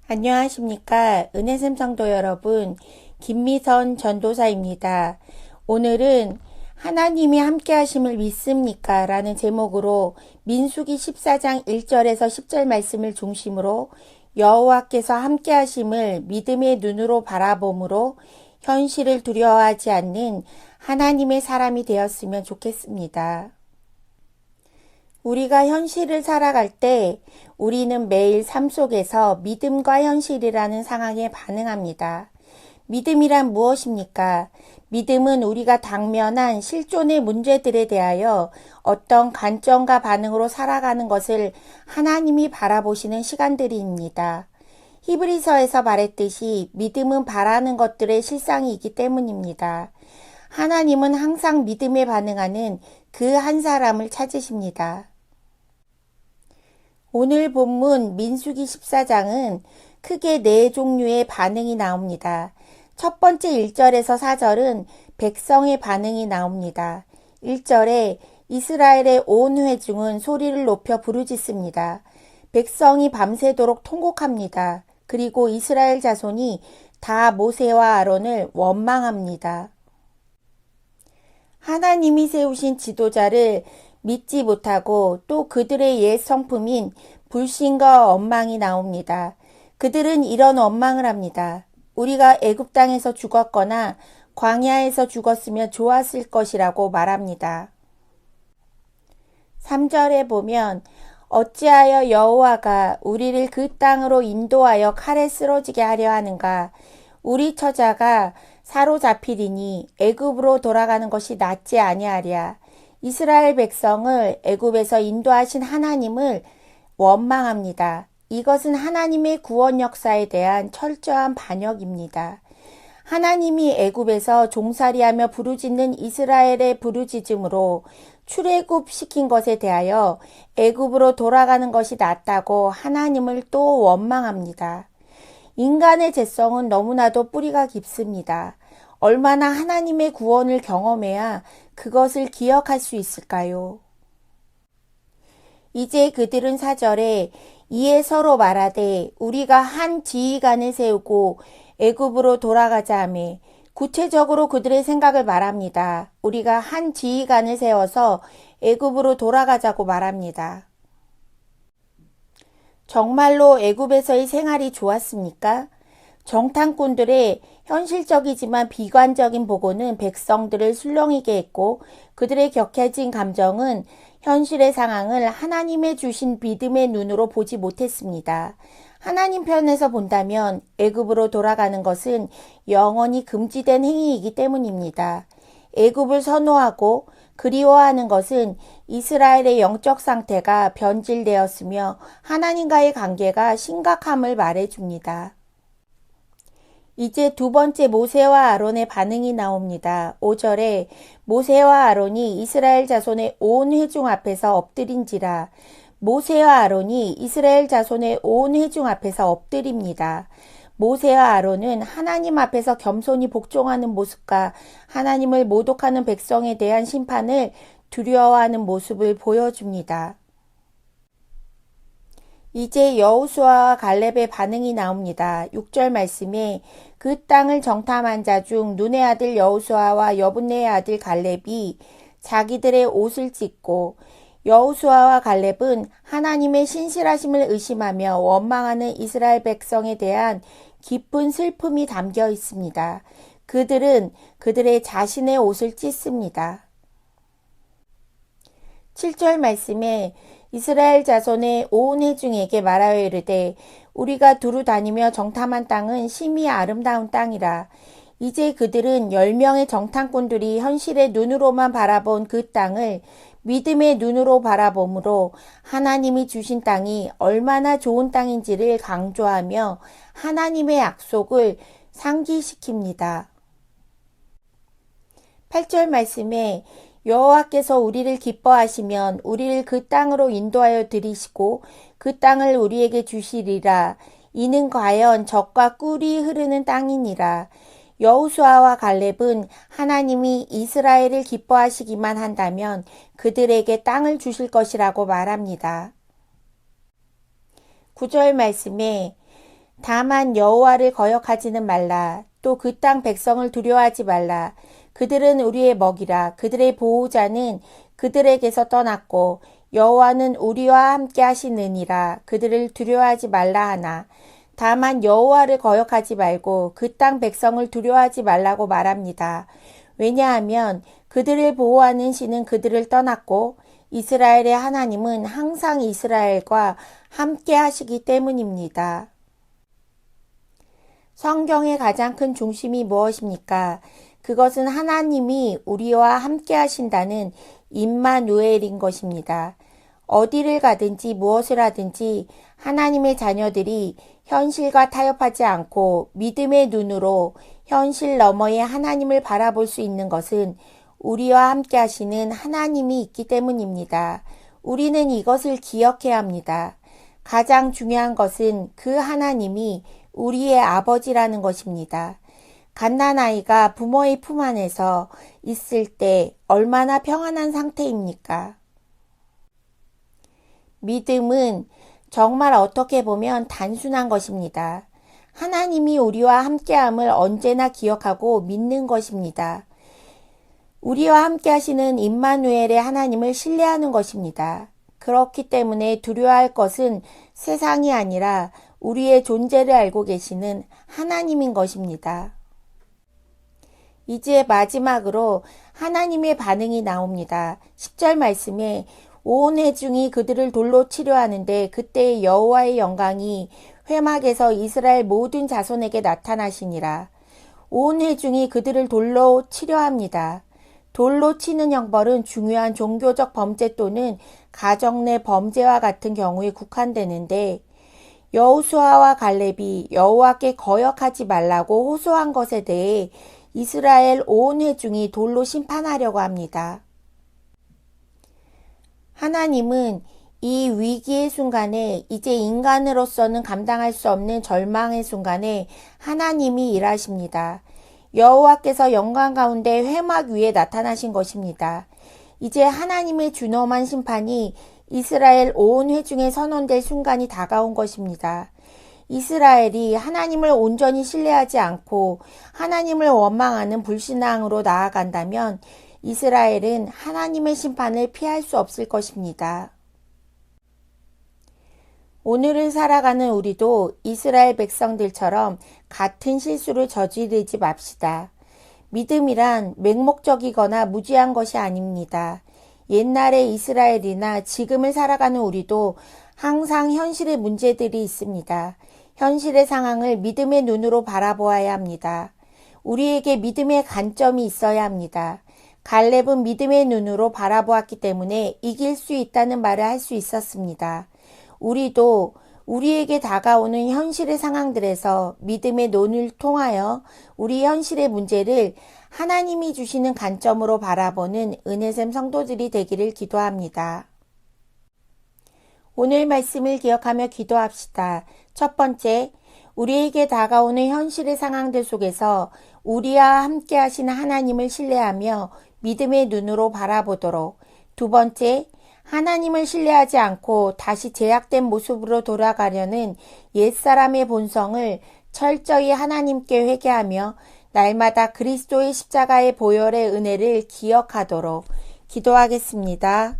안녕하십니까. 은혜샘 성도 여러분, 김미선 전도사입니다. 오늘은 하나님이 함께 하심을 믿습니까? 라는 제목으로 민수기 14장 1절에서 10절 말씀을 중심으로 여호와께서 함께 하심을 믿음의 눈으로 바라봄으로 현실을 두려워하지 않는 하나님의 사람이 되었으면 좋겠습니다. 우리가 현실을 살아갈 때 우리는 매일 삶 속에서 믿음과 현실이라는 상황에 반응합니다. 믿음이란 무엇입니까? 믿음은 우리가 당면한 실존의 문제들에 대하여 어떤 관점과 반응으로 살아가는 것을 하나님이 바라보시는 시간들입니다. 히브리서에서 말했듯이 믿음은 바라는 것들의 실상이기 때문입니다. 하나님은 항상 믿음에 반응하는 그 한 사람을 찾으십니다. 오늘 본문 민수기 14장은 크게 네 종류의 반응이 나옵니다. 첫 번째 1절에서 4절은 백성의 반응이 나옵니다. 1절에 이스라엘의 온 회중은 소리를 높여 부르짖습니다. 백성이 밤새도록 통곡합니다. 그리고 이스라엘 자손이 다 모세와 아론을 원망합니다. 하나님이 세우신 지도자를 믿지 못하고 또 그들의 옛 성품인 불신과 원망이 나옵니다. 그들은 이런 원망을 합니다. 우리가 애굽 땅에서 죽었거나 광야에서 죽었으면 좋았을 것이라고 말합니다. 3절에 보면 어찌하여 여호와가 우리를 그 땅으로 인도하여 칼에 쓰러지게 하려 하는가? 우리 처자가 사로잡히리니 애굽으로 돌아가는 것이 낫지 아니하랴. 이스라엘 백성을 애굽에서 인도하신 하나님을 원망합니다. 이것은 하나님의 구원 역사에 대한 철저한 반역입니다. 하나님이 애굽에서 종살이하며 부르짖는 이스라엘의 부르짖음으로 출애굽시킨 것에 대하여 애굽으로 돌아가는 것이 낫다고 하나님을 또 원망합니다. 인간의 죄성은 너무나도 뿌리가 깊습니다. 얼마나 하나님의 구원을 경험해야 그것을 기억할 수 있을까요? 이제 그들은 4절에 이에 서로 말하되 우리가 한 지휘관을 세우고 애굽으로 돌아가자 하며 구체적으로 그들의 생각을 말합니다. 우리가 한 지휘관을 세워서 애굽으로 돌아가자고 말합니다. 정말로 애굽에서의 생활이 좋았습니까? 정탐꾼들의 현실적이지만 비관적인 보고는 백성들을 술렁이게 했고 그들의 격해진 감정은 현실의 상황을 하나님의 주신 믿음의 눈으로 보지 못했습니다. 하나님 편에서 본다면 애굽으로 돌아가는 것은 영원히 금지된 행위이기 때문입니다. 애굽을 선호하고 그리워하는 것은 이스라엘의 영적 상태가 변질되었으며 하나님과의 관계가 심각함을 말해줍니다. 이제 두 번째 모세와 아론의 반응이 나옵니다. 5절에 모세와 아론이 이스라엘 자손의 온 회중 앞에서 엎드린지라. 모세와 아론이 이스라엘 자손의 온 회중 앞에서 엎드립니다. 모세와 아론은 하나님 앞에서 겸손히 복종하는 모습과 하나님을 모독하는 백성에 대한 심판을 두려워하는 모습을 보여줍니다. 이제 여호수아와 갈렙의 반응이 나옵니다. 6절 말씀에 그 땅을 정탐한 자 중 눈의 아들 여호수아와 여분네의 아들 갈렙이 자기들의 옷을 찢고 여호수아와 갈렙은 하나님의 신실하심을 의심하며 원망하는 이스라엘 백성에 대한 깊은 슬픔이 담겨 있습니다. 그들은 그들의 자신의 옷을 찢습니다. 7절 말씀에 이스라엘 자손의 온 회중에게 말하여 이르되 우리가 두루 다니며 정탐한 땅은 심히 아름다운 땅이라. 이제 그들은 10명의 정탐꾼들이 현실의 눈으로만 바라본 그 땅을 믿음의 눈으로 바라봄으로 하나님이 주신 땅이 얼마나 좋은 땅인지를 강조하며 하나님의 약속을 상기시킵니다. 8절 말씀에 여호와께서 우리를 기뻐하시면 우리를 그 땅으로 인도하여 들이시고 그 땅을 우리에게 주시리라. 이는 과연 젖과 꿀이 흐르는 땅이니라. 여호수아와 갈렙은 하나님이 이스라엘을 기뻐하시기만 한다면 그들에게 땅을 주실 것이라고 말합니다. 9절 말씀에 다만 여호와를 거역하지는 말라. 또 그 땅 백성을 두려워하지 말라. 그들은 우리의 먹이라. 그들의 보호자는 그들에게서 떠났고 여호와는 우리와 함께 하시느니라. 그들을 두려워하지 말라 하나. 다만 여호와를 거역하지 말고 그 땅 백성을 두려워하지 말라고 말합니다. 왜냐하면 그들을 보호하는 신은 그들을 떠났고 이스라엘의 하나님은 항상 이스라엘과 함께 하시기 때문입니다. 성경의 가장 큰 중심이 무엇입니까? 그것은 하나님이 우리와 함께 하신다는 임마누엘인 것입니다. 어디를 가든지 무엇을 하든지 하나님의 자녀들이 현실과 타협하지 않고 믿음의 눈으로 현실 너머의 하나님을 바라볼 수 있는 것은 우리와 함께 하시는 하나님이 있기 때문입니다. 우리는 이것을 기억해야 합니다. 가장 중요한 것은 그 하나님이 우리의 아버지라는 것입니다. 갓난아이가 부모의 품 안에서 있을 때 얼마나 평안한 상태입니까? 믿음은 정말 어떻게 보면 단순한 것입니다. 하나님이 우리와 함께함을 언제나 기억하고 믿는 것입니다. 우리와 함께 하시는 임마누엘의 하나님을 신뢰하는 것입니다. 그렇기 때문에 두려워할 것은 세상이 아니라 우리의 존재를 알고 계시는 하나님인 것입니다. 이제 마지막으로 하나님의 반응이 나옵니다. 10절 말씀에 온 회중이 그들을 돌로 치려 하는데 그때 여호와의 영광이 회막에서 이스라엘 모든 자손에게 나타나시니라. 온 회중이 그들을 돌로 치려 합니다. 돌로 치는 형벌은 중요한 종교적 범죄 또는 가정 내 범죄와 같은 경우에 국한되는데 여호수아와 갈렙이 여호와께 거역하지 말라고 호소한 것에 대해 이스라엘 온 회중이 돌로 심판하려고 합니다. 하나님은 이 위기의 순간에 이제 인간으로서는 감당할 수 없는 절망의 순간에 하나님이 일하십니다. 여호와께서 영광 가운데 회막 위에 나타나신 것입니다. 이제 하나님의 준엄한 심판이 이스라엘 온 회중에 선언될 순간이 다가온 것입니다. 이스라엘이 하나님을 온전히 신뢰하지 않고 하나님을 원망하는 불신앙으로 나아간다면 이스라엘은 하나님의 심판을 피할 수 없을 것입니다. 오늘을 살아가는 우리도 이스라엘 백성들처럼 같은 실수를 저지르지 맙시다. 믿음이란 맹목적이거나 무지한 것이 아닙니다. 옛날의 이스라엘이나 지금을 살아가는 우리도 항상 현실의 문제들이 있습니다. 현실의 상황을 믿음의 눈으로 바라보아야 합니다. 우리에게 믿음의 관점이 있어야 합니다. 갈렙은 믿음의 눈으로 바라보았기 때문에 이길 수 있다는 말을 할 수 있었습니다. 우리도 우리에게 다가오는 현실의 상황들에서 믿음의 눈을 통하여 우리 현실의 문제를 하나님이 주시는 관점으로 바라보는 은혜샘 성도들이 되기를 기도합니다. 오늘 말씀을 기억하며 기도합시다. 첫 번째, 우리에게 다가오는 현실의 상황들 속에서 우리와 함께 하시는 하나님을 신뢰하며 믿음의 눈으로 바라보도록. 두 번째, 하나님을 신뢰하지 않고 다시 제약된 모습으로 돌아가려는 옛사람의 본성을 철저히 하나님께 회개하며 날마다 그리스도의 십자가의 보혈의 은혜를 기억하도록 기도하겠습니다.